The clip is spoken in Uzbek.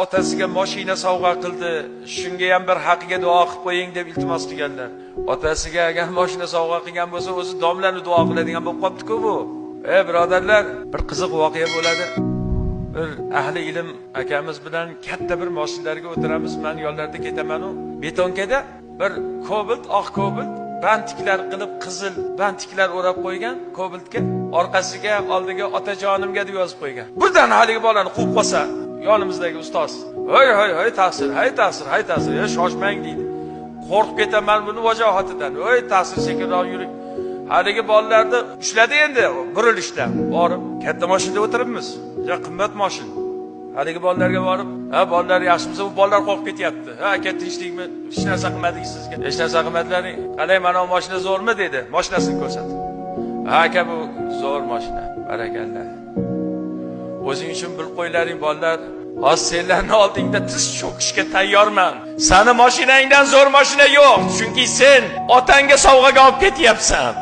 otasiga mashina sovg'a qildi. Shunga ham bir haqiga duo qilib qo'ying deb iltimos qilganlar. Otasiga agar mashina sovg'a qilgan bo'lsa, o'zi domlani duo qiladigan bo'lib qopti-ku bu. Birodarlar, bir qiziq voqea bo'ladi. Bir ahli ilm akamiz bilan katta bir mashinalarga o'tiramiz. Men yo'llarda ketaman-u, betonkada bir Cobalt, oq Cobalt bantiklar qilib qizil bantiklar o'rab qo'ygan Cobaltga, orqasiga oldiga otajonimga deb yozib qo'ygan. Birdan haligi bolani quvib qolsa, yonimizdagi ustoz, "Hoy, ta'sir, ta'sir, shoshmang" deydi. Qo'rqib ketaman buni vajohatidan. Ta'sir sekinroq yuring. Haligi bolalarni ushladi endi burilishda. Borib, katta mashinada o'tiribmiz. Ja qimmat mashina. Haligi bolalarga borib, bolalar yaxshimisiz? Bu bolalar qo'rqib ketyapti. Aka tinchlikmi? Hech narsa qilmadik sizga. Hech narsa qilmadilaring. Qalay, mana bu mashina zo'rmi dedi. Mashinasini ko'rsatdi. Aka, bu zo'r mashina. Barakallah. O'zing uchun bilib qo'ylaring bolalar. Hozir senlarning oldingda tiz cho'kishga tayyorman. Sani mashinangdan zo'r mashina yo'q, chunki sen otangga sovg'aga olib ketyapsan.